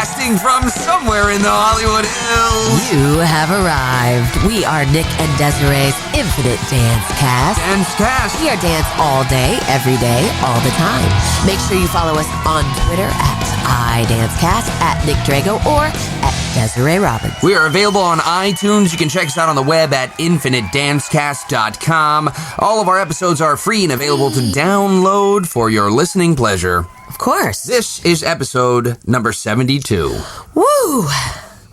Broadcasting from somewhere in the Hollywood Hills. You have arrived. We are Nick and Desiree's Infinite Dance Cast. Dance Cast. We are dance all day, every day, all the time. Make sure you follow us on Twitter at iDanceCast, at Nick Drago, or at Desiree Robbins. We are available on iTunes. You can check us out on the web at infinitedancecast.com. All of our episodes are free and available to download for your listening pleasure. Of course. This is episode number 72. Woo!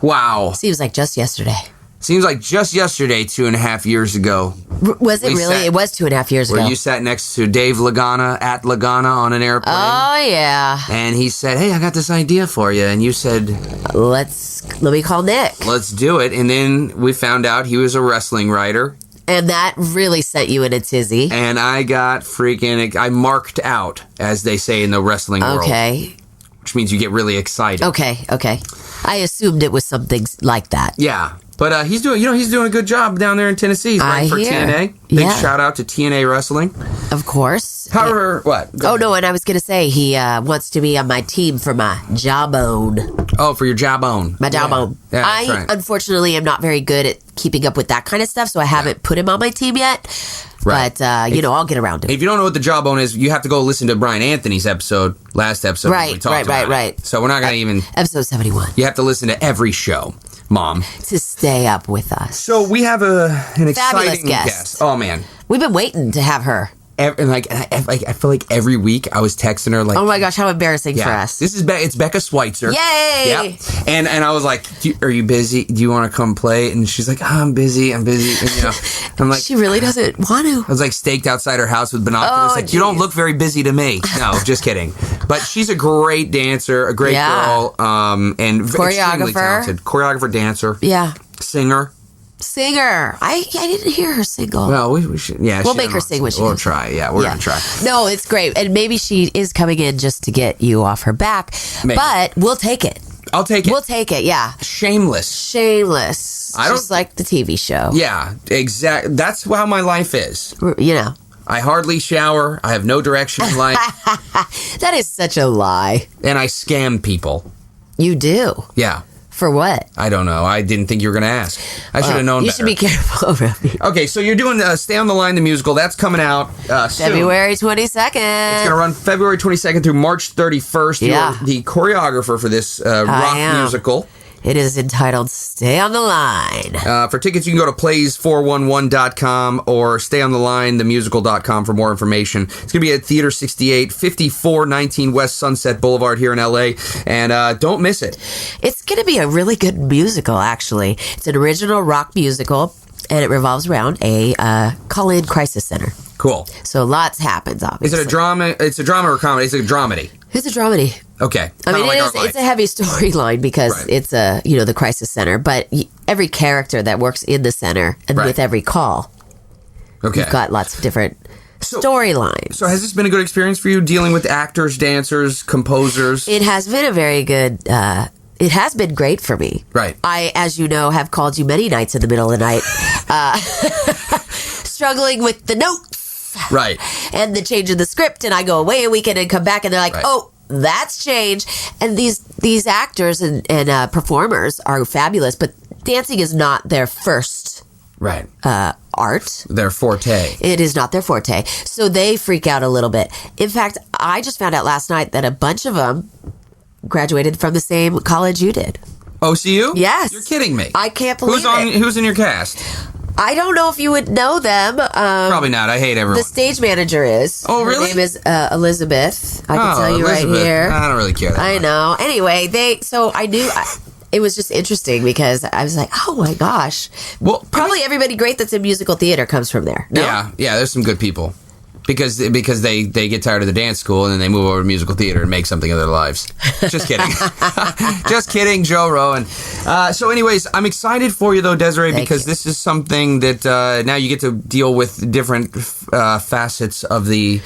Wow. Seems like just yesterday. Seems like just yesterday, 2.5 years ago. Was it really? It was 2.5 years ago. Where you sat next to Dave Lagana at Lagana on an airplane. Oh, yeah. And he said, hey, I got this idea for you. And you said, let me call Nick. Let's do it. And then we found out he was a wrestling writer. And that really sent you in a tizzy. And I got I marked out, as they say in the wrestling world. Okay. Which means you get really excited. Okay. I assumed it was something like that. Yeah. But he's doing a good job down there in Tennessee. He's writing for TNA. Big shout out to TNA Wrestling. Of course. However, what? No, and I was going to say he wants to be on my team for my jawbone. Oh, for your jawbone. My jawbone. Yeah, that's right. Unfortunately, am not very good at keeping up with that kind of stuff, so I haven't put him on my team yet. Right. But, I'll get around to it. If you don't know what the jawbone is, you have to go listen to Brian Anthony's last episode. Right. So we're not going to even... Episode 71. You have to listen to every show, Mom. To stay up with us. So we have an exciting guest. Oh, man. We've been waiting to have her. I feel like every week I was texting her like, oh my gosh, how embarrassing for us. This is it's Becca Sweitzer. Yay! Yep. And I was like, are you busy? Do you want to come play? And she's like, I'm busy. And, I'm like, she really doesn't want to. I was like staked outside her house with binoculars. You don't look very busy to me. No, just kidding. But she's a great dancer, a great girl, and extremely talented. Choreographer, dancer. Yeah. Singer. I didn't hear her single. Well, we should. Yeah, we'll make her sing when she We'll try. Yeah, we're gonna try. No, it's great, and maybe she is coming in just to get you off her back. Maybe. But we'll take it. I'll take it. We'll take it. Yeah. Shameless. Just like the TV show. Yeah, exactly. That's how my life is. I hardly shower. I have no direction in life. That is such a lie. And I scam people. You do? Yeah. For what? I don't know. I didn't think you were going to ask. I should have known better. You should be careful around me. Okay, so you're doing Stay on the Line, the musical. That's coming out soon. February 22nd. It's going to run February 22nd through March 31st. Yeah. You're the choreographer for this rock musical. It is entitled Stay on the Line. For tickets, you can go to plays411.com or stayonthelinethemusical.com for more information. It's going to be at Theater 68, 5419 West Sunset Boulevard here in LA. And don't miss it. It's going to be a really good musical, actually. It's an original rock musical, and it revolves around a call-in crisis center. Cool. So lots happens, obviously. Is it a drama? It's a drama or a comedy? It's a dramedy. It's a dramedy. Okay. I mean, it's a heavy storyline because it's the crisis center, but every character that works in the center and with every call, you've got lots of different storylines. So has this been a good experience for you dealing with actors, dancers, composers? It has been a very good, it has been great for me. Right. I, as you know, have called you many nights in the middle of the night, struggling with the notes. Right. And the change of the script, and I go away a weekend and come back, and they're like, oh, that's changed. And these actors and performers are fabulous, but dancing is not their first art. Their forte. It is not their forte. So they freak out a little bit. In fact, I just found out last night that a bunch of them graduated from the same college you did. OCU? Yes. You're kidding me. I can't believe it. Who's in your cast? I don't know if you would know them. Probably not. I hate everyone. The stage manager is. Oh, really? Her name is Elizabeth. I can tell you Elizabeth. right here. I don't really care that much. know. Anyway, I knew... it was just interesting because I was like, oh my gosh. Well, probably everybody great that's in musical theater comes from there. No? Yeah, there's some good people. Because they get tired of the dance school and then they move over to musical theater and make something of their lives. Just kidding. Just kidding, Joe Rowan. So anyways, I'm excited for you though, Desiree, because this is something that now you get to deal with different facets of the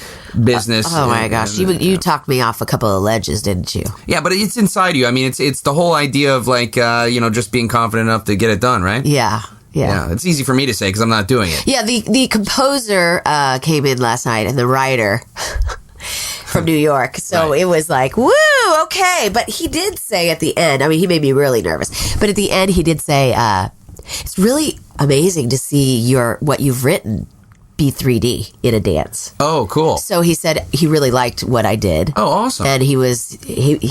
business. Oh my gosh, you talked me off a couple of ledges, didn't you? Yeah, but it's inside you. I mean, it's the whole idea of like, just being confident enough to get it done, right? Yeah. Yeah, it's easy for me to say because I'm not doing it. Yeah, the composer came in last night and the writer from New York. So it was like, woo, Okay, but he did say at the end, I mean, he made me really nervous, but at the end he did say, it's really amazing to see what you've written be 3D in a dance. Oh, cool. So he said he really liked what I did. Oh, awesome. And he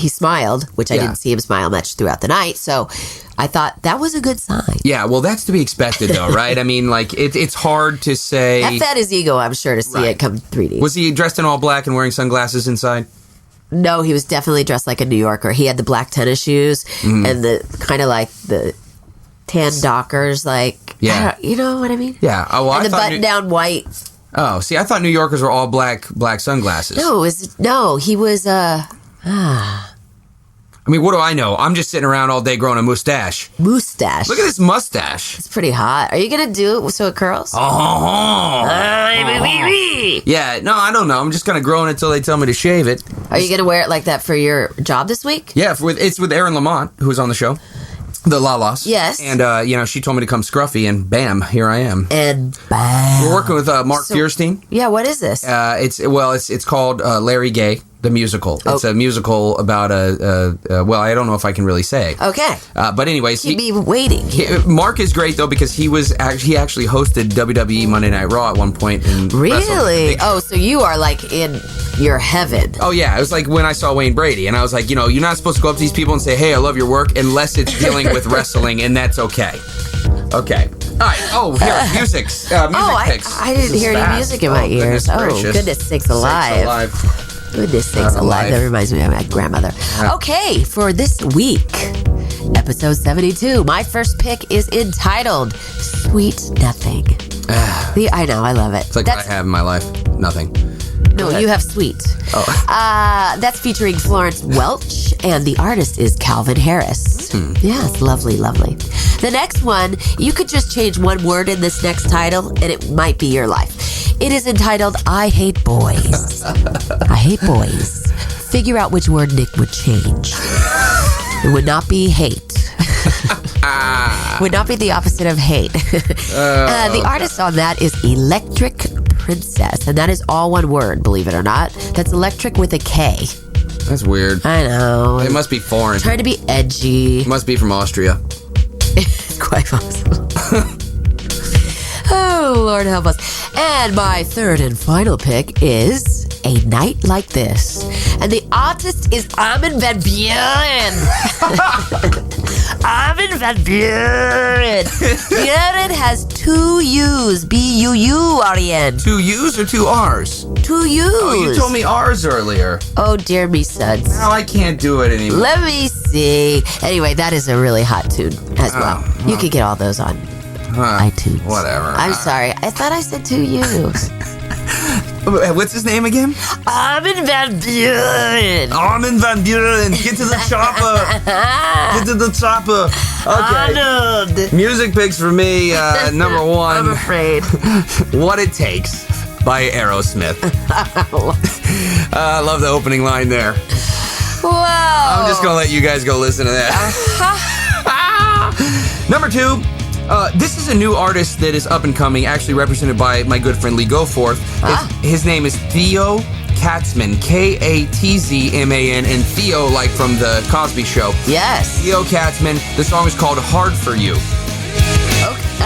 smiled, which I didn't see him smile much throughout the night. So I thought that was a good sign. Yeah, well, that's to be expected, though, right? I mean, like, it's hard to say. F that his ego, I'm sure, to see it come 3D. Was he dressed in all black and wearing sunglasses inside? No, he was definitely dressed like a New Yorker. He had the black tennis shoes and the kind of like the tan Dockers, like, you know what I mean? Yeah. Oh, well, and the button-down white. Oh, see, I thought New Yorkers were all black sunglasses. No, he was, I mean, what do I know? I'm just sitting around all day growing a mustache. Mustache. Look at this mustache. It's pretty hot. Are you going to do it so it curls? Yeah, no, I don't know. I'm just going to grow it until they tell me to shave it. Are you going to wear it like that for your job this week? Yeah, it's with Aaron Lamont, who's on the show. The Lalas. Yes. And, she told me to come scruffy, and bam, here I am. And bam. We're working with Mark Fierstein. Yeah, what is this? It's called Larry Gay, the musical. It's a musical about I don't know if I can really say. Okay. But anyways. Keep me waiting. Mark is great, though, because he actually hosted WWE Monday Night Raw at one point. Really? Oh, so you are like in your heaven. Oh, yeah. It was like when I saw Wayne Brady, and I was like, you're not supposed to go up to these people and say, hey, I love your work, unless it's dealing with wrestling, and that's okay. Okay. All right. Oh, here, music picks. I didn't hear any music in my ears. Goodness sakes alive. Goodness sakes alive. That reminds me of my grandmother. Yeah. Okay, for this week, episode 72, my first pick is entitled Sweet Nothing. I know, I love it. It's like what I have in my life. Nothing. No, you have Sweet. Oh. That's featuring Florence Welch, and the artist is Calvin Harris. Yes, lovely, lovely. The next one, you could just change one word in this next title, and it might be your life. It is entitled, I Hate Boys. I hate boys. Figure out which word Nick would change. It would not be hate. Would not be the opposite of hate. The artist on that is Electric Princess, and that is all one word, believe it or not. That's electric with a K. That's weird. I know. It must be foreign. Trying to be edgy. It must be from Austria. It's quite possible. Oh, Lord help us. And my third and final pick is A Night Like This. And the artist is Armin van Buuren. Armin van Buuren. Buuren has 2 U's. B-U-U-R-E-N. 2 U's or 2 R's? 2 U's. Oh, you told me R's earlier. Oh, dear me, suds. Now I can't do it anymore. Let me see. Anyway, that is a really hot tune as well. You could get all those on iTunes. Whatever. I'm sorry. I thought I said 2 U's. What's his name again? Armin van Buuren. Armin van Buuren. Get to the chopper. Get to the chopper. Okay. Arnold. Music picks for me. Number 1. I'm afraid. What It Takes by Aerosmith. I love the opening line there. Wow. I'm just going to let you guys go listen to that. Number 2. This is a new artist that is up and coming, actually represented by my good friend Lee Goforth. His name is Theo Katzman, Katzman, and Theo, like from the Cosby Show. Yes. Theo Katzman. The song is called Hard For You.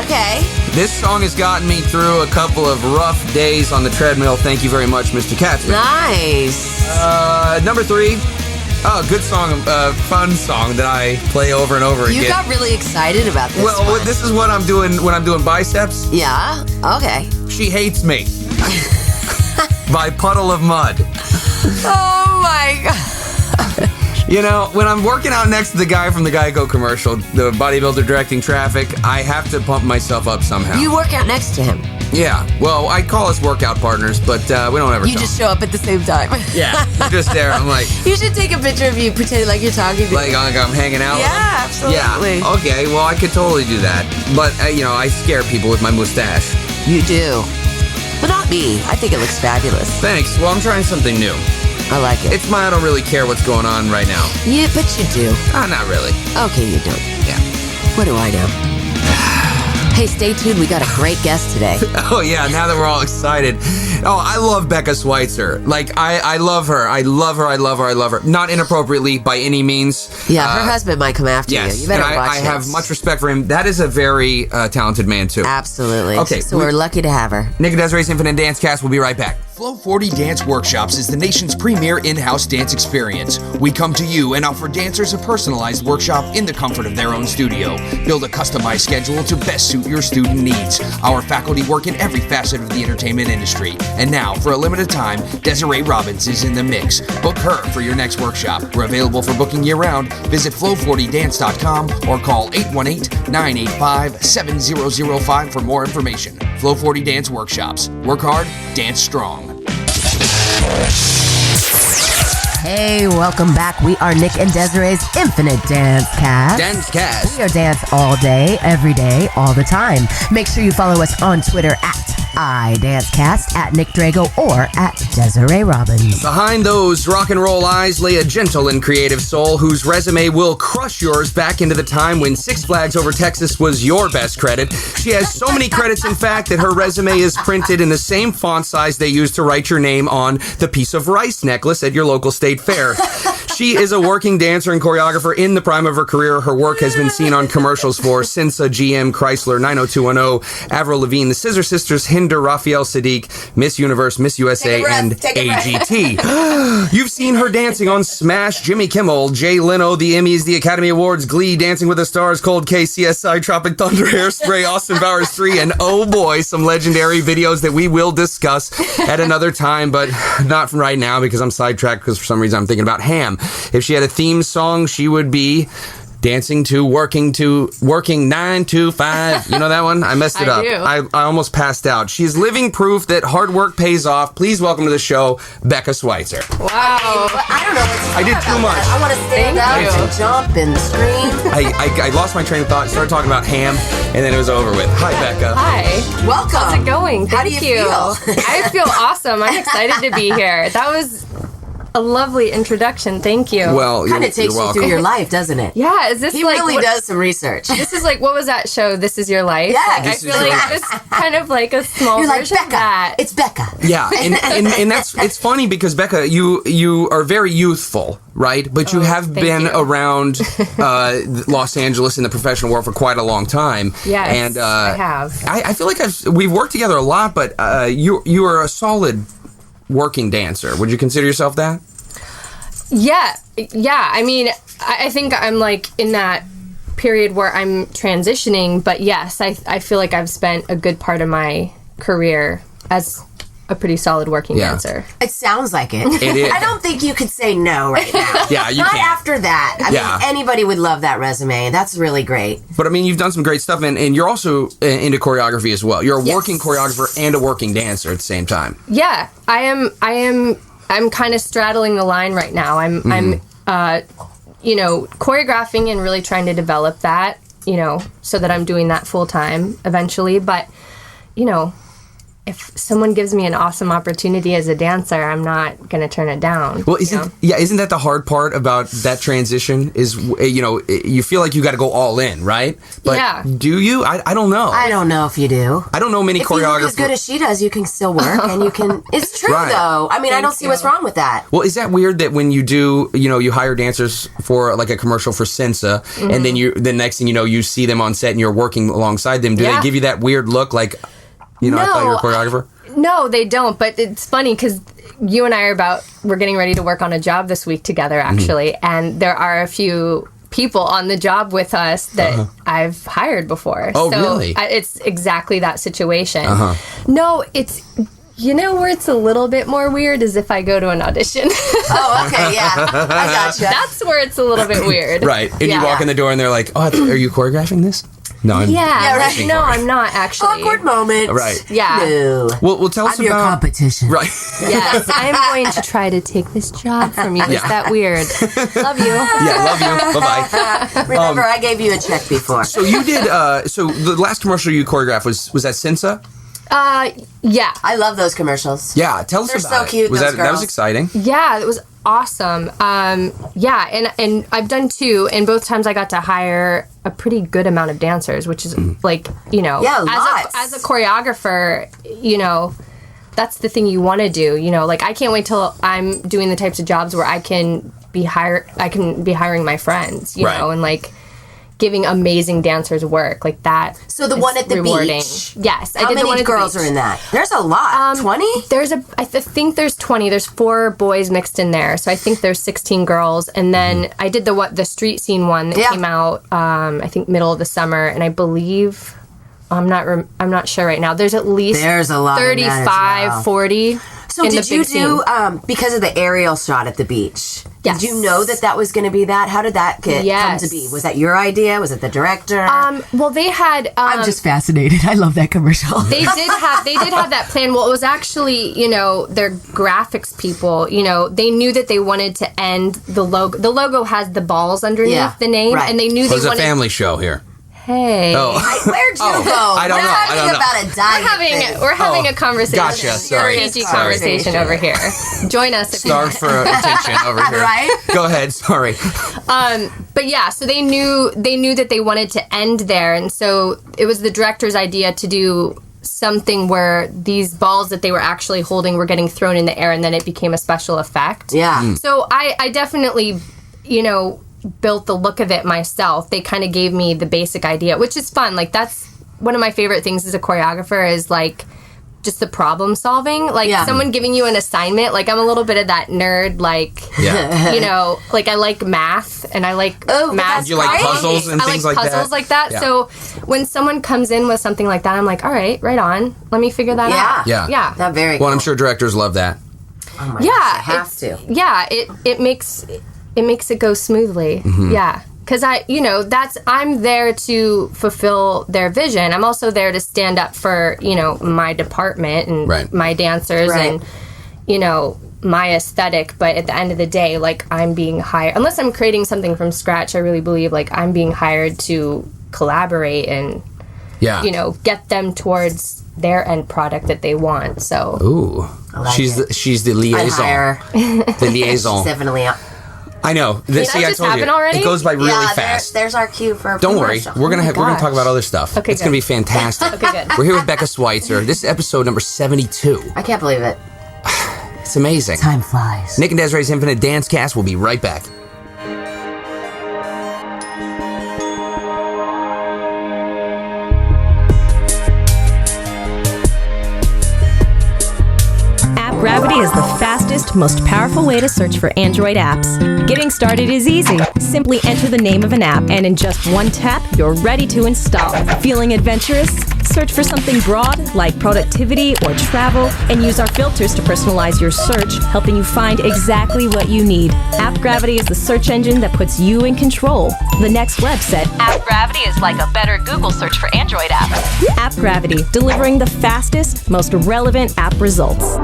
Okay. This song has gotten me through a couple of rough days on the treadmill. Thank you very much, Mr. Katzman. Nice. Number 3. Oh, good song, fun song that I play over and over again. You got really excited about this one. This is what I'm doing when I'm doing biceps. Yeah? Okay. She Hates Me by Puddle of Mud. Oh, my God. When I'm working out next to the guy from the Geico commercial, the bodybuilder directing traffic, I have to pump myself up somehow. You work out next to him. Yeah. Well, I call us workout partners, but we don't ever talk. You just show up at the same time. Yeah. Just there. I'm like... You should take a picture of you pretending like you're talking to me. Like I'm hanging out with him? Yeah, absolutely. Yeah. Okay, well, I could totally do that. But, I scare people with my mustache. You do. But not me. I think it looks fabulous. Thanks. Well, I'm trying something new. I like it. It's I don't really care what's going on right now. Yeah, but you do. Not really. Okay, you don't. Yeah. What do I know? Hey, stay tuned. We got a great guest today. Oh, yeah. Now that we're all excited. Oh, I love Becca Sweitzer. Like, I love her. I love her. I love her. I love her. Not inappropriately by any means. Yeah, her husband might come after you. You better watch I have much respect for him. That is a very talented man, too. Absolutely. Okay. So we're lucky to have her. Nick and Desiree's Infinite Dance Cast. We'll be right back. Flow 40 Dance Workshops is the nation's premier in-house dance experience. We come to you and offer dancers a personalized workshop in the comfort of their own studio. Build a customized schedule to best suit your student needs. Our faculty work in every facet of the entertainment industry. And now, for a limited time, Desiree Robbins is in the mix. Book her for your next workshop. We're available for booking year-round. Visit flow40dance.com or call 818-985-7005 for more information. Flow 40 Dance Workshops. Work hard, dance strong. Hey, welcome back. We are Nick and Desiree's Infinite Dance Cast. Dance Cast. We are dance all day, every day, all the time. Make sure you follow us on Twitter at iDanceCast, at Nick Drago, or at Desiree Robbins. Behind those rock and roll eyes lay a gentle and creative soul whose resume will crush yours back into the time when Six Flags Over Texas was your best credit. She has so many credits, in fact, that her resume is printed in the same font size they used to write your name on the piece of rice necklace at your local state fair. She is a working dancer and choreographer in the prime of her career. Her work has been seen on commercials for Cinsa, GM, Chrysler, 90210, Avril Lavigne, the Scissor Sisters, Hinder, Raphael Sadiq, Miss Universe, Miss USA, and AGT. You've seen her dancing on Smash, Jimmy Kimmel, Jay Leno, the Emmys, the Academy Awards, Glee, Dancing with the Stars, Cold Case, CSI, Tropic Thunder, Hairspray, Austin Powers 3, and oh boy, some legendary videos that we will discuss at another time, but not from right now because I'm sidetracked because for some reason I'm thinking about Ham. If she had a theme song, she would be dancing to working 9 to 5. You know that one? I messed it up. I almost passed out. She's living proof that hard work pays off. Please welcome to the show, Becca Sweitzer. Wow. I don't know what to I did too much. I want to stand up and jump and scream. I lost my train of thought, started talking about Ham, and then it was over with. Hi, Becca. Hi. Welcome. How's it going? How do you feel? I feel awesome. I'm excited to be here. That was a lovely introduction. Thank you. Well, kind of takes you through your life, doesn't it? Yeah. Is this he like really does some research? This is like, what was that show? This Is Your Life? Yeah. Like, I feel like this kind of like a small You're like, version Becca. of that. It's Becca. Yeah, and that's it's funny because Becca, you are very youthful, right? But you have been around Los Angeles in the professional world for quite a long time. Yes, and I have. I feel like we've worked together a lot, but you are a solid working dancer. Would you consider yourself that? Yeah. I mean, I think I'm like in that period where I'm transitioning, but yes, I feel like I've spent a good part of my career as a pretty solid working dancer. It sounds like it. It is. I don't think you could say no right now. Yeah, you Not can't. after that. I mean, anybody would love that resume. That's really great. But I mean, you've done some great stuff, and you're also into choreography as well. You're a working choreographer and a working dancer at the same time. Yeah, I am. I'm kind of straddling the line right now. I'm choreographing and really trying to develop that, so that I'm doing that full time eventually. But, if someone gives me an awesome opportunity as a dancer, I'm not going to turn it down. Well, isn't that the hard part about that transition is, you feel like you got to go all in, right? But do you? I don't know. I don't know if you do. I don't know many choreographers. If you look as good as she does, you can still work and you can. It's true though. I mean, I don't see what's wrong with that. Well, is that weird that when you do, you hire dancers for like a commercial for Cinsa, and then the next thing you know, you see them on set and you're working alongside them? Do they give you that weird look like, I thought you were a choreographer? No, they don't. But it's funny because you and I we're getting ready to work on a job this week together, actually. And there are a few people on the job with us that I've hired before. Oh, so really? It's exactly that situation. No, it's... where it's a little bit more weird is if I go to an audition. Oh, okay, yeah. I gotcha. That's where it's a little bit weird. Right. And you walk in the door and they're like, oh, are you choreographing this? No, I'm right. No, I'm not actually. Awkward moment. Right. Yeah. No. Well, tell us I'm about... your competition. Right. Yes, I'm going to try to take this job from you. Is that weird? Love you. Yeah, love you. Bye-bye. Remember, I gave you a check before. So you did, so the last commercial you choreographed was that Cinsa? Yeah. I love those commercials. Yeah, tell us They're about it. so cute, those That girls. was exciting. Yeah, it was awesome. And I've done 2, and both times I got to hire a pretty good amount of dancers, which is like, lots. as a choreographer, that's the thing you want to do. You know, like I can't wait till I'm doing the types of jobs where I can be hiring my friends, you know, and like giving amazing dancers work like that. So the one at the rewarding. beach. Yes, How many girls are in that? There's a lot. 20? I think there's 20. There's 4 boys mixed in there, so I think there's 16 girls. And then I did the street scene one that came out. I think middle of the summer, and I believe I'm not sure right now. There's at least a lot 35, 40. So did you do because of the aerial shot at the beach? Yes. Did you know that was going to be that? How did that come to be? Was that your idea? Was it the director? Well, they had. I'm just fascinated. I love that commercial. They did have that plan. Well, it was actually, you know, their graphics people. You know, they knew that they wanted to end the logo. The logo has the balls underneath the name, and they knew it was a family show here. Hey. Where'd you go? I don't know. We're talking about a diet. We're having a conversation. Gotcha. Sorry. PG conversation over here. Join us. Starved for attention over here. Right? Go ahead. Sorry. But yeah, so they knew that they wanted to end there, and so it was the director's idea to do something where these balls that they were actually holding were getting thrown in the air, and then it became a special effect. Yeah. So I definitely, you know, built the look of it myself. They kind of gave me the basic idea, which is fun. Like that's one of my favorite things as a choreographer is like just the problem solving. Like someone giving you an assignment. Like I'm a little bit of that nerd. Like you know, like I like math and I like math. You like puzzles and things like that. I like puzzles like that. Yeah. So when someone comes in with something like that, I'm like, all right, right on. Let me figure that out. Yeah. That very. Well, cool. I'm sure directors love that. Oh my gosh, they have to. Yeah, it makes it go smoothly. Yeah. Because I'm there to fulfill their vision. I'm also there to stand up for, you know, my department and my dancers and, you know, my aesthetic. But at the end of the day, like I'm being hired, unless I'm creating something from scratch, I really believe like I'm being hired to collaborate and, you know, get them towards their end product that they want. So, ooh, she's the liaison. I'd hire the liaison. She's definitely up. I know. I told you, already? It goes by really fast. There's our cue for. Don't worry, we're gonna talk about other stuff. Okay, it's gonna be fantastic. Okay, good. We're here with Becca Sweitzer. This is episode number 72. I can't believe it. It's amazing. Time flies. Nick and Desiree's Infinite Dance Cast will be right back. Gravity is the fastest, most powerful way to search for Android apps. Getting started is easy. Simply enter the name of an app, and in just one tap, you're ready to install. Feeling adventurous? Search for something broad, like productivity or travel, and use our filters to personalize your search, helping you find exactly what you need. App Gravity is the search engine that puts you in control. The Next Web said, App Gravity is like a better Google search for Android apps. App Gravity, delivering the fastest, most relevant app results.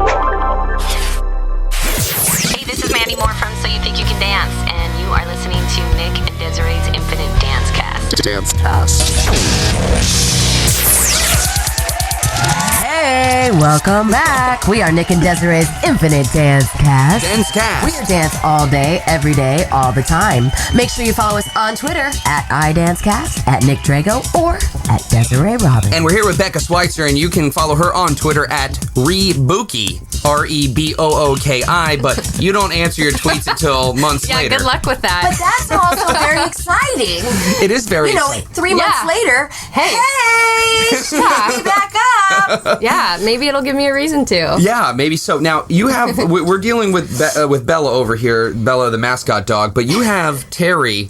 Hey, this is Mandy Moore from So You Think You Can Dance, and you are listening to Nick and Desiree's Infinite Dance Cast. Dance Cast. Hey, welcome back. We are Nick and Desiree's Infinite Dance Cast. Dance Cast. We dance all day, every day, all the time. Make sure you follow us on Twitter at iDanceCast, at Nick Drago, or at Desiree Robin. And we're here with Becca Sweitzer, and you can follow her on Twitter at Rebooki, REBOOKI, but you don't answer your tweets until months later. Good luck with that. But that's also very exciting. It is very You know, exciting. 3 months later, hey, we back up. Yeah, maybe it'll give me a reason to. Yeah, maybe so. Now, you have, we're dealing with Bella over here, Bella the mascot dog, but you have Terry,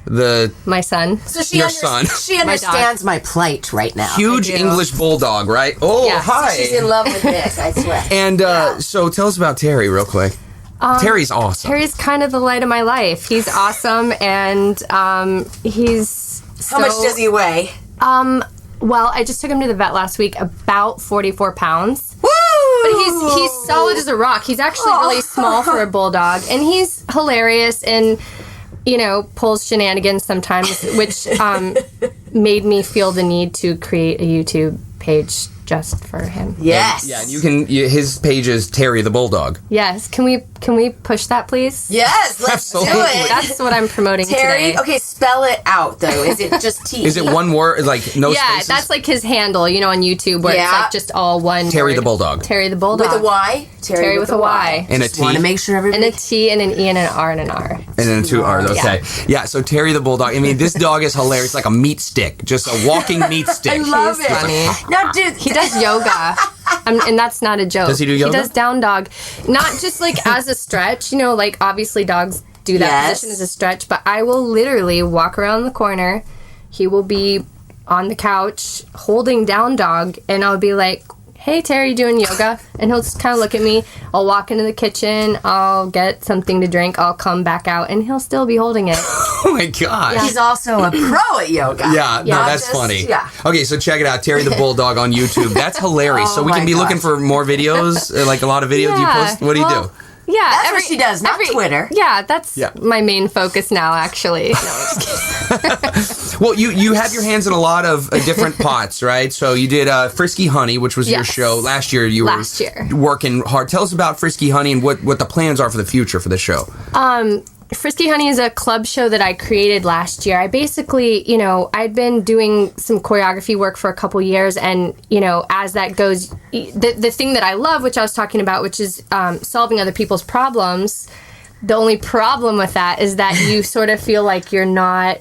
my son. So your son. She understands my plight right now. Huge English bulldog, right? Oh, Yeah. hi. So she's in love with Nick, I swear. And so tell us about Terry real quick. Terry's awesome. Terry's kind of the light of my life. He's awesome, and he's How much does he weigh? Well, I just took him to the vet last week, about 44 pounds. Woo! But he's solid as a rock. He's actually really small for a bulldog, and he's hilarious and, you know, pulls shenanigans sometimes, which made me feel the need to create a YouTube page just for him. Yes. Yeah, and his page is Terry the Bulldog. Yes. Can we push that, please? Yes, let's do Absolutely. it. That's what I'm promoting Terry, today. okay, spell it out, though. Is it just T? Is it one word, like no Yeah, spaces? that's like his handle, on YouTube, where it's Yeah. like just all one Terry word. the Bulldog. Terry the Bulldog. With a Y? Terry with a Y. And a Just want T. to make sure And everybody... a T and an E and an R and an R. And then 2 R's. Okay. Yeah. So Terry the Bulldog. I mean, this dog is hilarious. Like a meat stick. Just a walking meat stick. I love He's it. funny. Now, dude... He does yoga. And that's not a joke. Does he do yoga? He does down dog. Not just like as a stretch, like obviously dogs do that Yes. position as a stretch, but I will literally walk around the corner. He will be on the couch holding down dog, and I'll be like, hey, Terry, you doing yoga? And he'll just kind of look at me. I'll walk into the kitchen. I'll get something to drink. I'll come back out, and he'll still be holding it. Oh my gosh. He's also a pro at yoga. Yeah, no, Not that's just- funny. Yeah. Okay, so check it out, Terry the Bulldog on YouTube. That's hilarious. Oh so we can my be gosh. looking for more videos, like a lot of videos you post. What do you do? Yeah, That's what she does, not Twitter. Yeah, that's Yeah. my main focus now, actually. No, I'm just kidding. Well, you have your hands in a lot of different pots, right? So you did Frisky Honey, which was your Yes. show last year. You Last were year. working hard. Tell us about Frisky Honey and what the plans are for the future for the show. Frisky Honey is a club show that I created last year. I basically, I'd been doing some choreography work for a couple years, and, as that goes, the thing that I love, which I was talking about, which is solving other people's problems, the only problem with that is that you sort of feel like you're not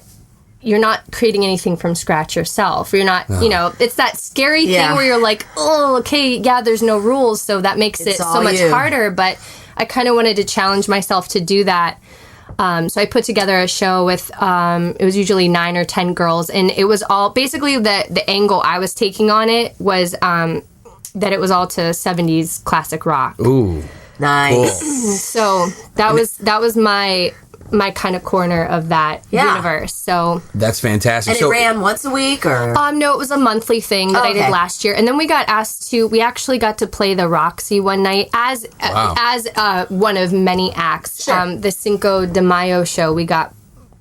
creating anything from scratch yourself. You're not, it's that scary Yeah. thing where you're like, oh, okay, yeah, there's no rules, so that makes It's it all so much you. harder, but I kind of wanted to challenge myself to do that. So I put together a show with, it was usually 9 or 10 girls, and it was all, basically the angle I was taking on it was that it was all to 70s classic rock. Ooh. Nice. So that was my kind of corner of that Yeah. universe. So That's fantastic. And So it ran once a week, or... no, it was a monthly thing that I Okay. did last year, and then we actually got to play the Roxy one night as one of many acts. Sure. The Cinco de Mayo show, we got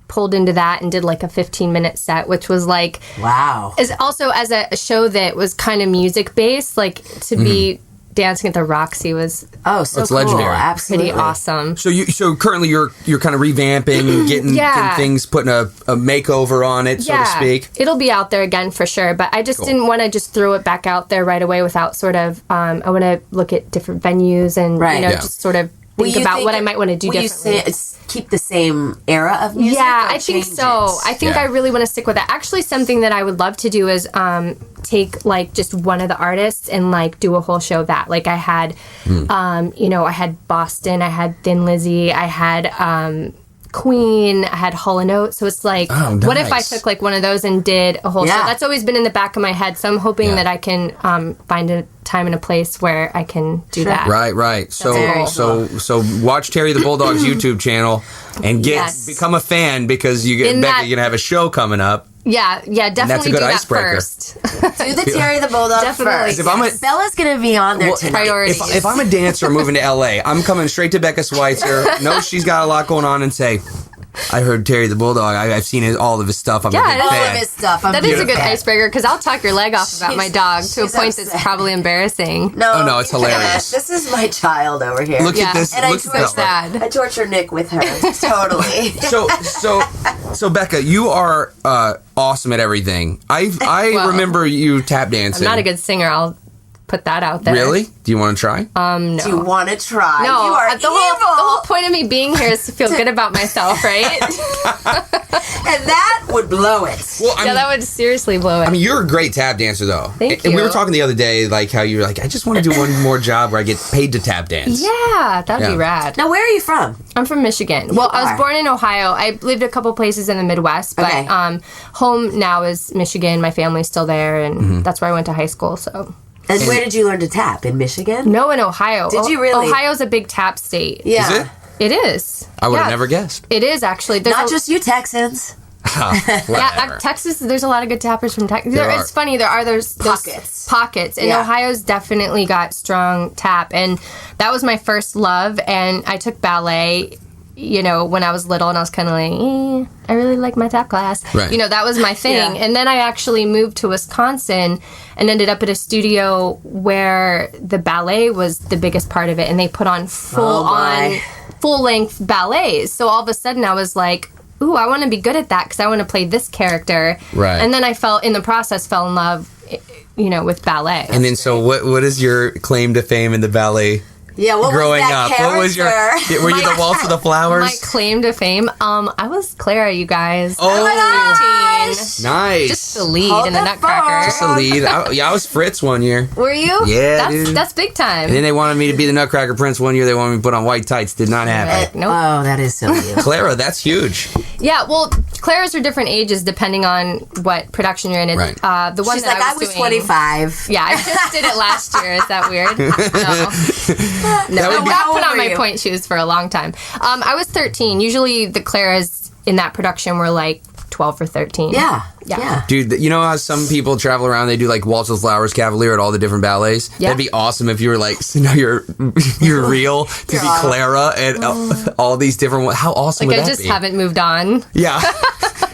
pulled into that and did like a 15-minute set, which was like Wow. is also as a show that was kind of music based, like to be dancing at the Roxy was Oh, so It's cool. legendary. Absolutely. pretty awesome. So currently you're kind of revamping, getting things, putting a makeover on it, so to speak. It'll be out there again for sure, but I just didn't want to just throw it back out there right away without sort of, I want to look at different venues and, Right. Yeah. just sort of Will think you about think what I might want to do will differently. You keep the same era of music? Yeah, or I think change so. it? I think Yeah. I really want to stick with that. Actually, something that I would love to do is take like just one of the artists and like do a whole show of that. Like I had, I had Boston, I had Thin Lizzy, I had Queen, I had Hall & Oates. So it's like, what if I nice. took like one of those and did a whole show? Yeah. That's always been in the back of my head. So I'm hoping that I can find a time and a place where I can do that. Right. very So watch Terry the Bulldog's YouTube channel and Yes. become a fan because you're gonna have a show coming up. Yeah, definitely good do that icebreaker. first. Do the Terry the Bulldog Definitely. first. If I'm a- Bella's going to be on there tonight. priorities. If I'm a dancer moving to LA, I'm coming straight to Becca Sweitzer. Know she's got a lot going on, and say, I heard Terry the Bulldog. I've seen all of his stuff. I'm a big Yeah, All fan. of his stuff. I'm That is a good fan. icebreaker because I'll talk your leg off about my dog to a she's point that's upset. probably embarrassing. No, Oh, no, it's you can't. hilarious. This is my child over here. Look at this. And I Look at torture, that. I torture Nick with her. Totally. So Becca, you are awesome at everything. I Well, remember you tap dancing. I'm not a good singer. I'll put that out there. Really? Do you want to try? No. Do you want to try? No, You are the whole evil. point of me being here is to feel good about myself, right? And that would blow it. Well, Yeah, that would seriously blow it. I mean, you're a great tap dancer, though. Thank And we you. were talking the other day, like how you're like, I just want to do one more job where I get paid to tap dance. yeah, that'd Yeah. be rad. Now, where are you from? I'm from Michigan. Well, I are. was born in Ohio. I lived a couple places in the Midwest, but Okay. home now is Michigan. My family's still there, and Mm-hmm. that's where I went to high school. So And where did you learn to tap? In Michigan? no, in Ohio. Did you really? Ohio's a big tap state. Yeah. Is it? It is. I would have Yeah. never guessed. It is actually. There's Not a- just you Texans. Yeah, Texas. There's a lot of good tappers from Texas. There are. It's funny. There's pockets, and Yeah. Ohio's definitely got strong tap, and that was my first love. And I took ballet when I was little and I was kind of like, I really like my tap class. Right. That was my thing. Yeah. And then I actually moved to Wisconsin and ended up at a studio where the ballet was the biggest part of it. And they put on full-length ballets. So all of a sudden I was like, ooh, I want to be good at that because I want to play this character. Right. And then I fell in love, with ballet. And then, so what is your claim to fame in the ballet? Yeah, what growing was that up? character? What was were you the Waltz of the Flowers? My claim to fame? I was Clara, you guys. Oh, my gosh. 13. nice. Just the lead Hold in the the Nutcracker. Just a lead. I was Fritz one year. Were you? Yeah, dude. That's big time. And then they wanted me to be the Nutcracker Prince one year. They wanted me to put on white tights. Did not happen. Nope. Oh, that is so cute. Clara, that's huge. Yeah, well, Claras are different ages depending on what production you're in. Right. The one She's that like, I was doing, 25. Yeah, I just did it last year. Is that weird? No. That would be- I put How on old my were you? point shoes for a long time. I was 13. Usually the Claras in that production were like 12 or 13. Yeah. Dude, you know how some people travel around, they do like Waltz of the Flowers, Cavalier at all the different ballets? Yeah. That'd be awesome if you were like, you're real to be Clara and all these different ones. How awesome Like would I that just be? haven't moved on. Yeah.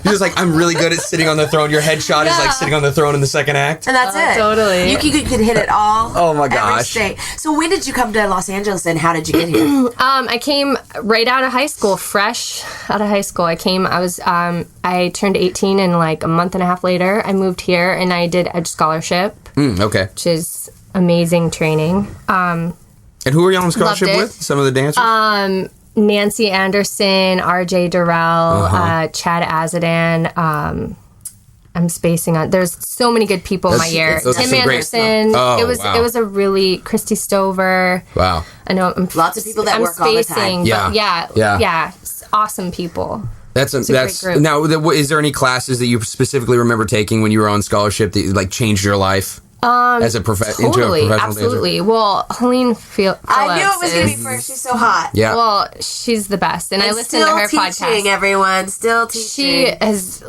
You're just like, I'm really good at sitting on the throne. Your headshot is like sitting on the throne in the second act. And that's it. Totally. You could hit it all. Oh my every gosh. state. So when did you come to Los Angeles and how did you get here? I came right out of high school, fresh out of high school. I turned 18 and like a month and a half later, I moved here and I did Edge Scholarship, Okay. which is amazing training. And who were you on scholarship Loved it. with? Some of the dancers? Nancy Anderson, RJ Durrell, Chad Azadan. I'm spacing on. There's so many good people in my year. those are Tim some great- Anderson. Oh, it was wow. a really Christy Stover. Wow. I know. Lots of people that I'm work all the time. spacing, Yeah. but yeah, Yeah. awesome people. That's a great group. now. Is there any classes that you specifically remember taking when you were on scholarship that like changed your life as a into a Totally, professional absolutely. Well, Helene Phillips. I knew it was going to be first. She's so hot. dancer? Yeah. Well, she's the best, and I And listen to her still podcast. teaching, everyone. Still She teaching. has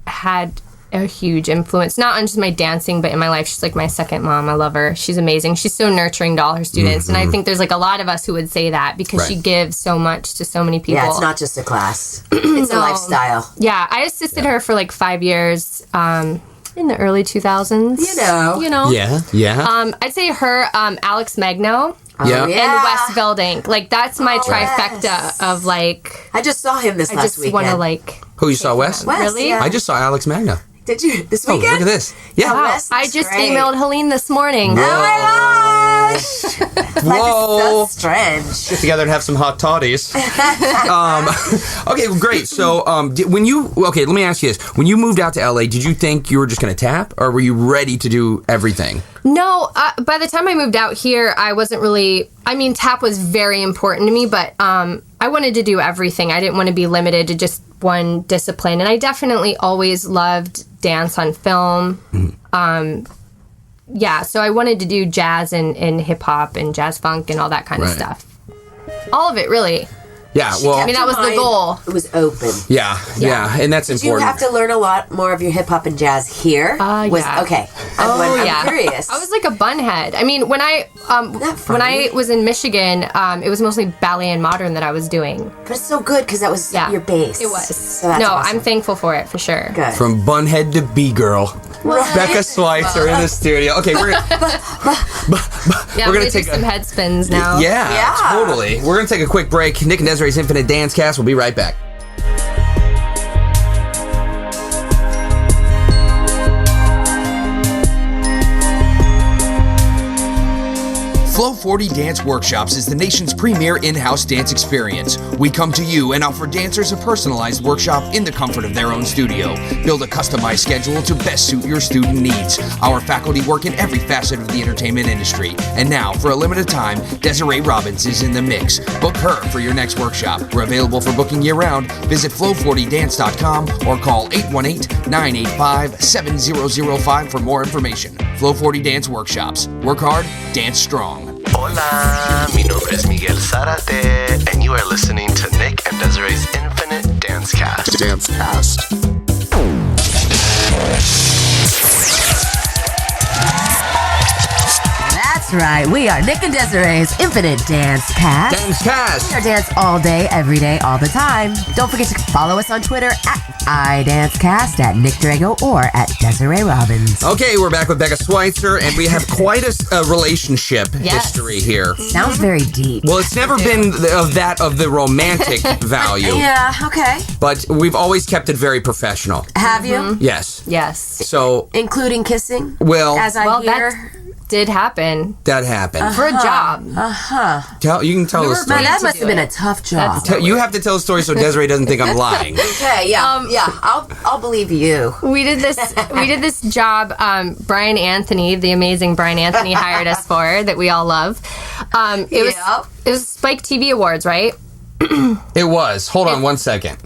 had a huge influence, not on just my dancing, but in my life. She's like my second mom. I love her. She's amazing. She's so nurturing to all her students, and I think there's like a lot of us who would say that because Right. she gives so much to so many people. Yeah, it's not just a class. It's a lifestyle. Yeah, I assisted her for like 5 years in the early 2000s. You know. Yeah. I'd say her, Alex Magno, Yeah. Oh, yeah. and Wes Veldink. Like that's my trifecta yes. of like. I just saw him this I last just weekend. want to like. Who you saw, Wes? Wes, Really? yeah. I just saw Alex Magna. Did you? This Oh, weekend? look at this. Yeah. Oh, Wow, Wes I looks just great. emailed Helene this morning. Oh my gosh! Whoa. Life is so strange. Get together and have some hot toddies. Okay, well, great. So, let me ask you this: when you moved out to LA, did you think you were just going to tap, or were you ready to do everything? No, by the time I moved out here, I wasn't really. I mean, tap was very important to me, but I wanted to do everything. I didn't want to be limited to just one discipline, and I definitely always loved dance on film. Yeah, so I wanted to do jazz and hip hop and jazz funk and all that kind of Right. stuff. All of it, really. Yeah. Well. I mean, that was the Mine, goal. It was open. Yeah. And that's Did you important. have to learn a lot more of your hip hop and jazz here? Yeah. Okay. I'm curious. I was like a bunhead. I mean, when I that when funny? I was in Michigan, it was mostly ballet and modern that I was doing. But it's so good because that was Yeah, your base. It was. So that's no, awesome. I'm thankful for it for sure. Good. From bunhead to B-girl. Becca Sweitzer in the studio. Okay, we're Yeah, We're we're gonna gonna take do a- some head spins now. yeah, totally. We're gonna take a quick break. Nick and Desiree's Infinite Dance Cast. We'll be right back. Flow 40 Dance Workshops is the nation's premier in-house dance experience. We come to you and offer dancers a personalized workshop in the comfort of their own studio. Build a customized schedule to best suit your student needs. Our faculty work in every facet of the entertainment industry. And now, for a limited time, Desiree Robbins is in the mix. Book her for your next workshop. We're available for booking year-round. Visit flow40dance.com or call 818-985-7005 for more information. Flow 40 Dance Workshops. Work hard, dance strong. Hola, mi nombre es Miguel Zárate, and you are listening to Nick and Desiree's Infinite Dance Cast. Dance Cast. That's right. right. We are Nick and Desiree's Infinite Dance Cast. Dance Cast. We are dance all day, every day, all the time. Don't forget to follow us on Twitter at iDanceCast, at Nick Drago, or at Desiree Robbins. Okay, we're back with Becca Sweitzer, and we have quite a relationship history here. Sounds very deep. Well, it's never been of the romantic value. Yeah, okay. But we've always kept it very professional. Have you? Yes. Yes. So, Including kissing? well, As I hear. Did happen that happened. for a job. You can tell the story. Man, that to must do have been it. a tough job. You have to tell the story so Desiree doesn't think I'm lying. Okay, I'll believe you. We did this job. Brian Anthony, the amazing Brian Anthony, hired us for that we all love. It was Spike TV Awards, right? It was. Hold on one second.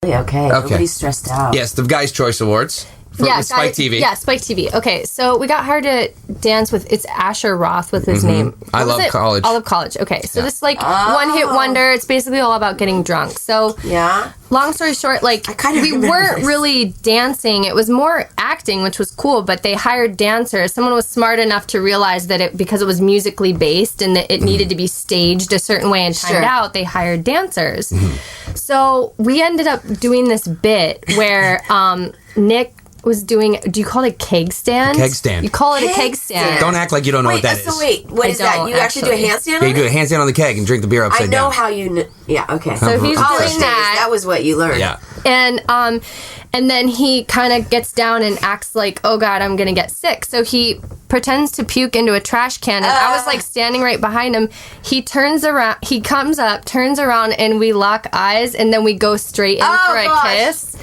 Okay, nobody's stressed out. Yes, the Guys' Choice Awards. For Spike TV. Yeah, Spike TV. Okay, so we got hired to dance with, it's Asher Roth with his name. I Love College. I Love College. Okay, so this one-hit wonder. It's basically all about getting drunk. So long story short, we weren't really dancing. It was more acting, which was cool, but they hired dancers. Someone was smart enough to realize that because it was musically based and that it needed to be staged a certain way and timed out, they hired dancers. So we ended up doing this bit where Nick was doing, do you call it a keg stand? Keg stand. You call it a keg stand. Don't act like you don't know what that is. So wait, what is that? You actually do a handstand Yeah, you do a handstand on the keg and drink the beer upside down. I know how you... Yeah, okay. So he's doing that. That was what you learned. Yeah. And then he kind of gets down and acts like, oh God, I'm going to get sick. So he pretends to puke into a trash can. And I was standing right behind him. He turns around, he comes up, turns around, and we lock eyes. And then we go straight in for a kiss.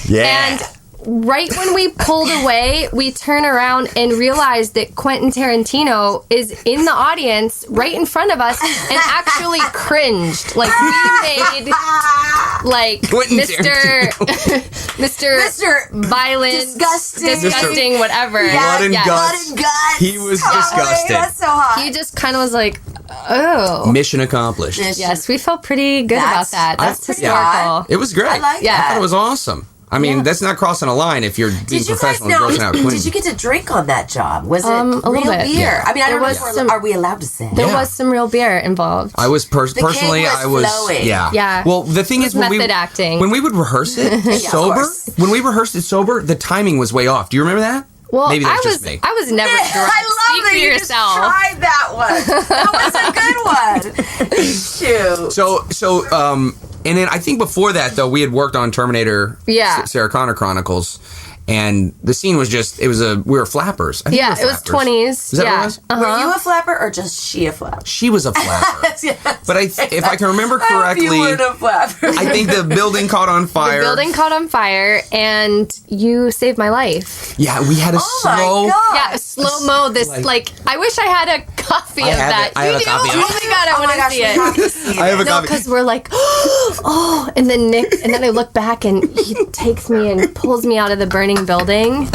Yeah. And right when we pulled away, we turn around and realize that Quentin Tarantino is in the audience right in front of us and actually cringed. We made Mr. Violent, disgusting, whatever. Blood and guts. He was disgusted. That's so hot. He just kind of was like, oh. Mission accomplished. Yes, we felt pretty good about that. That's historical. It was great. I like that. I thought it was awesome. I mean, that's not crossing a line if you're being professional and grossing out Quentin. Did you get to drink on that job? Was it a little real bit. beer? Yeah. I mean, I don't know. Are we allowed to say? There was some real beer involved. I was personally, was I was flowing. Yeah. Well, the thing is, method acting. when we would rehearse it sober, the timing was way off. Do you remember that? Well, Maybe that's just me. I was never drunk. I love Speak that for you yourself. just tried that one. That was a good one. Shoot. So, and then I think before that though, we had worked on Terminator, Sarah Connor Chronicles, and the scene was we were flappers. I think we were it was flappers. 20s. Is that what it was? Were you a flapper or just she a flapper? She was a flapper. But if I can remember correctly, you weren't a flapper. I think the building caught on fire. The building caught on fire, and you saved my life. Yeah, we had a slow. Slow-mo. I wish I had a copy of that. I have a copy of it. Oh my God, I want to see it. I have a copy. Because we're like, oh, and then I look back and he takes me and pulls me out of the burning building.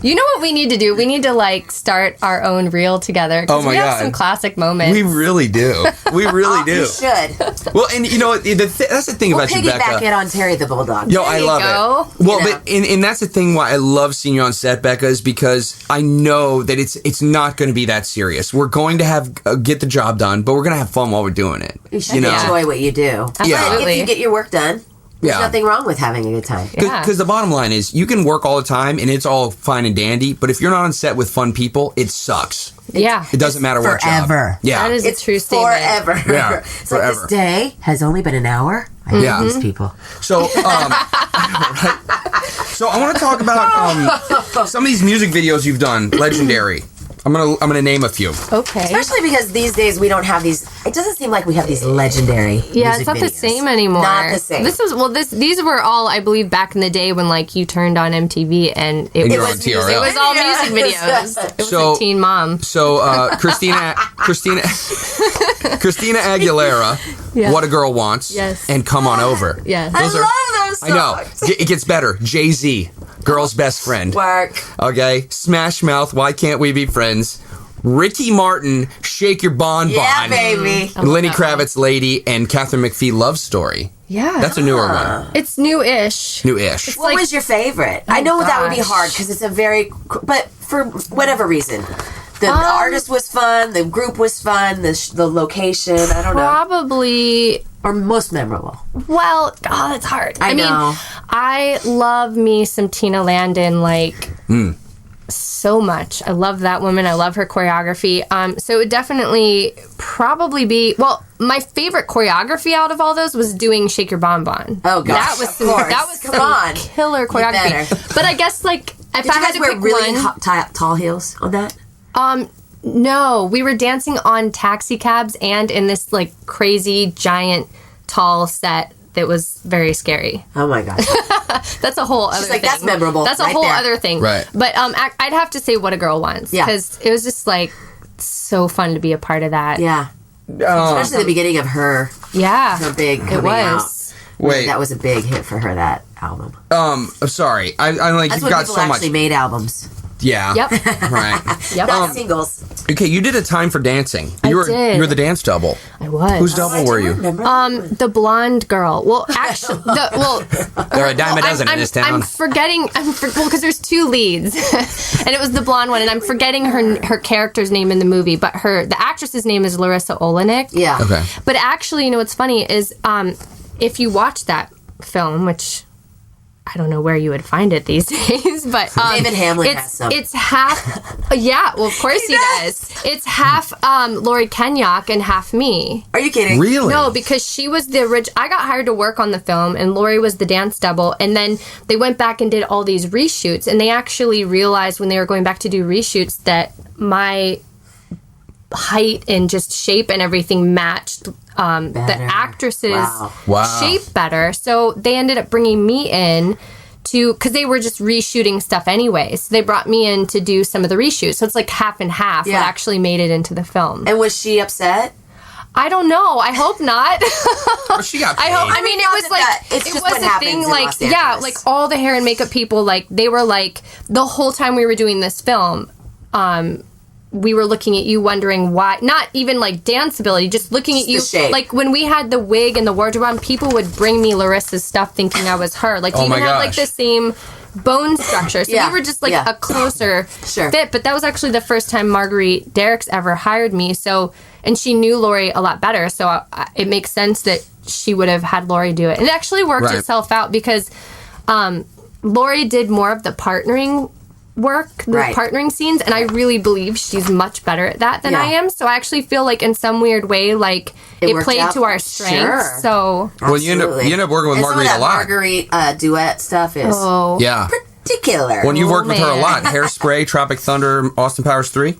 You know what we need to do? We need to start our own reel together. Oh my we have God. some classic moments. We really do. We really do. You should. Well, and you know, that's the thing about you, Becca. Piggyback it on Terry the Bulldog. Yo, I love it. Well, but and that's the thing why I love seeing you on set, Becca, is because I know that it's not going to be that serious. We're going to have get the job done, but we're going to have fun while we're doing it. You should enjoy what you do. Absolutely. If you get your work done, there's nothing wrong with having a good time. Because the bottom line is, you can work all the time and it's all fine and dandy, but if you're not on set with fun people, it sucks. Yeah. It doesn't matter what job. Forever. Yeah. That is a true statement. Forever. Yeah, It's like this day has only been an hour. I hate these people. So, so I want to talk about some of these music videos you've done, legendary. I'm gonna name a few. Okay. Especially because these days we don't have these. It doesn't seem like we have these legendary. Yeah, it's not the same anymore. Not the same. These were all, I believe, back in the day when you turned on MTV and it you're was on TRL. It was all music videos. It was like Teen Mom. So Christina Aguilera, What a Girl Wants, and Come On Over. Yes. I love those songs. I know. It gets better. Jay-Z, Girl's Best Friend. Work. Okay. Smash Mouth, Why Can't We Be Friends? Ricky Martin, Shake Your Bon Bon. Yeah, baby. Lenny Kravitz, Lady, and Catherine McPhee, Love Story. Yeah. That's a newer one. It's new-ish. New-ish. What was your favorite? I know that would be hard because it's a very, but for whatever reason, the artist was fun, the group was fun, the location. I don't know. Probably. Or most memorable. Well, it's hard. I know. mean, I love me some Tina Landon, like, so much. I love that woman. I love her choreography. So it would definitely probably be, well, my favorite choreography out of all those was doing Shake Your Bon Bon. Oh, gosh. That was some killer choreography. But I guess, like, if Did I you had guys to wear pick really one, tall heels on that? no, we were dancing on taxi cabs and in this, like, crazy, giant, tall set that was very scary. Oh, my gosh. That's a whole other thing. That's memorable. That's a right whole there. other thing. Right. But I'd have to say What a Girl Wants. Yeah. Because it was just, like, so fun to be a part of that. Yeah. Especially the beginning of her Yeah. big coming It was. out. Wait. That was a big hit for her, that album. I'm sorry. I'm like, That's you've when got people so actually much. made albums. Yeah. Yep. Right. Yep. Not singles. Okay, you did a time for dancing. I You were did. you were the dance double. I was. Whose double were you? The blonde girl. Well, actually, There are a dime a dozen in this town. I'm forgetting. Because there's two leads, and it was the blonde one, and I'm forgetting her character's name in the movie, but the actress's name is Larissa Olenek. Yeah. Okay. But actually, you know what's funny is if you watch that film, which I don't know where you would find it these days, but David Hamlin has some. It's half. Yeah, well, of course he does. It's half Lori Kenyock and half me. Are you kidding? Really? No, because she was the original. I got hired to work on the film, and Lori was the dance double. And then they went back and did all these reshoots, and they actually realized when they were going back to do reshoots that my height and just shape and everything matched the actress's Wow. shape better. So they ended up bringing me in because they were just reshooting stuff anyway. So they brought me in to do some of the reshoots. So it's like half and half Yeah. what actually made it into the film. And was she upset? I don't know. I hope not. Well, she got paid. I hope. I mean, it was like it's it just was what a happens thing. in Like, Los yeah, Angeles. like all the hair and makeup people. Like, they were like the whole time we were doing this film. We were looking at you, wondering why. Not even like dance ability, just looking at you. the shape. Like when we had the wig and the wardrobe on, people would bring me Larissa's stuff, thinking I was her. Like, Oh we my even had like gosh. the same bone structure. So Yeah, we were just like yeah. a closer fit. But that was actually the first time Marguerite Derricks ever hired me. So, and she knew Lori a lot better. So it makes sense that she would have had Lori do it. And it actually worked Right. itself out because Lori did more of the partnering work, the Right. partnering scenes, and I really believe she's much better at that than Yeah. I am. So I actually feel like in some weird way, like it worked played out. to our strengths. Sure. So Well, you end up working with and Marguerite some a of that lot. Marguerite duet stuff is Yeah. particular. Well, you've worked with her a man. lot. Hairspray, Tropic Thunder, Austin Powers 3.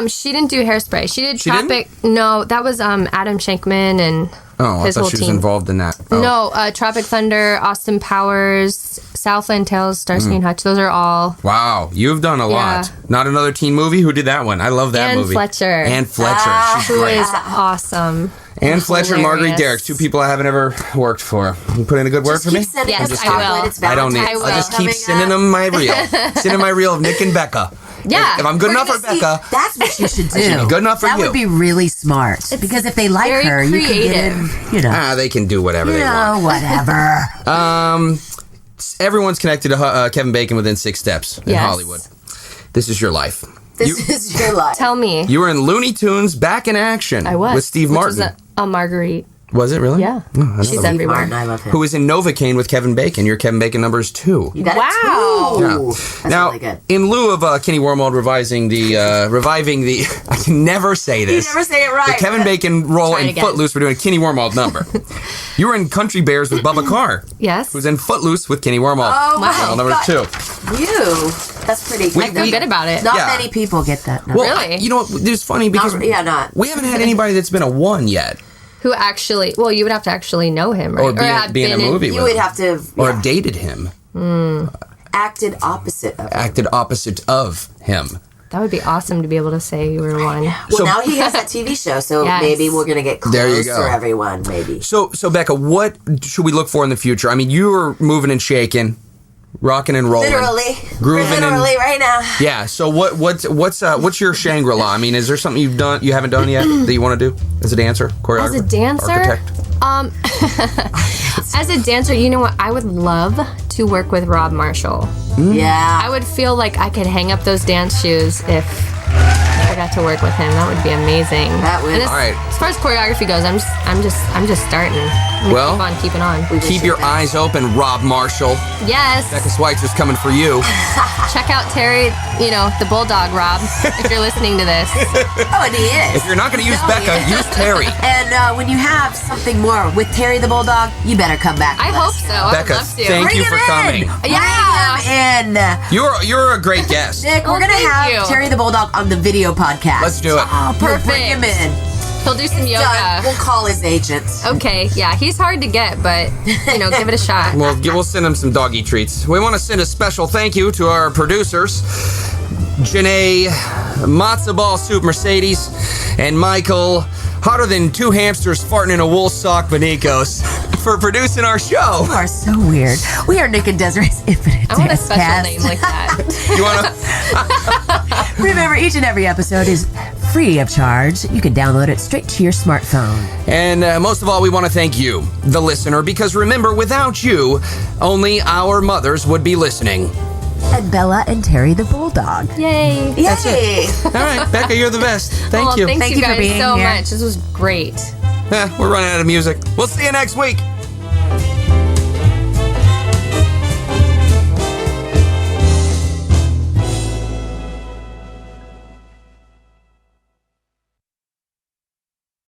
she didn't do Hairspray. She did She Tropic. No, that was Adam Shankman and Oh, I his thought whole she was team. involved in that. Oh. No, Tropic Thunder, Austin Powers, Southland Tales, Starsky and Hutch. Those are all. Wow, you've done a lot. Yeah. Not Another Teen Movie? Who did that one? I love that Anne movie. Fletcher. Anne Fletcher. She's Who great. is awesome. Anne Fletcher and Marguerite hilarious. Derricks, two people I haven't ever worked for. You put in a good word Just for me? keep sending Yes, us I chocolate. will. It's I don't need. Valentine's I I'll will. just keep coming sending up. them my reel. Sending my reel of Nick and Becca. Yeah. If I'm good We're enough for gonna see- Becca, That's what you should should be do. good enough for That you. would be really smart. Because if they like very her, you can get in, creative. They can do whatever they want. whatever. Everyone's connected to Kevin Bacon within 6 steps in Yes. Hollywood. This is your life. This is your life. Tell me. You were in Looney Tunes Back in Action. I was. With Steve which Martin. Was a Marguerite. Was it really? Yeah. Oh, I She's love it. everywhere. Martin, I love him. Who was in Novocaine with Kevin Bacon. Your Kevin Bacon number is 2. You got Wow. it too. Yeah. That's Now, really good. in lieu of Kenny Wormald reviving the, I can never say this. You never say it right. The Kevin Bacon role Try it in again. Footloose, we're doing a Kenny Wormald number. You were in Country Bears with Bubba Carr. Yes. Who was in Footloose with Kenny Wormald. Oh, my Well, number God. 2. You. That's pretty good. I feel good about it. Not Yeah. many people get that. No. Well, Really? you know what? It's funny because not. we haven't had anybody that's been a 1 yet. Who actually? Well, you would have to actually know him, right? Or be in a movie You with would him. have to Or have dated him. acted opposite of it. Acted opposite of him. That would be awesome to be able to say you were one. Well, So- now he has that TV show, so Yes. maybe we're going to get There you closer, go. everyone, maybe. So Becca, what should we look for in the future? I mean, you were moving and shaking, rocking and rolling, Literally. grooving Literally and right now. yeah. So what's your Shangri-La? I mean, is there something you haven't done yet that you want to do as a dancer, choreographer, As a dancer? architect? As a dancer, you know what? I would love to work with Rob Marshall. Yeah. I would feel like I could hang up those dance shoes if I got to work with him. That would be amazing. That would. And All right. As far as choreography goes, I'm just starting. I'm Well, keep on. Keep your eyes open, Rob Marshall. Yes. Becca Sweitzer coming for you. Check out Terry, the Bulldog, Rob, if you're listening to this. Oh, and he is. If you're not going to use Becca, use Terry. And when you have something more with Terry the Bulldog, you better come back. I hope so. I would Becca, love to. thank you Bring for him in. coming. Yeah. Bring him in. You're a great guest. Nick, we're going to thank have you. Terry the Bulldog on the video podcast. Let's do it. Oh, Perfect. Bring him in. He'll do some Done. yoga. We'll call his agent. Okay, yeah, he's hard to get, but, give it a shot. We'll send him some doggy treats. We want to send a special thank you to our producers, Janae, Matzo Ball Soup Mercedes, and Michael, hotter than two hamsters farting in a wool sock Benicos, for producing our show. You are so weird. We are Nick and Desiree's Infinite I want a Dance special Cast. name like that. You want to? Remember, each and every episode is free of charge. You can download it straight to your smartphone. And most of all, we want to thank you, the listener, because remember, without you, only our mothers would be listening. And Bella and Terry the Bulldog. Yay. That's it. All right, Becca, you're the best. Thank you. Thank Thank you you for guys being so here. much. This was great. We're running out of music. We'll see you next week.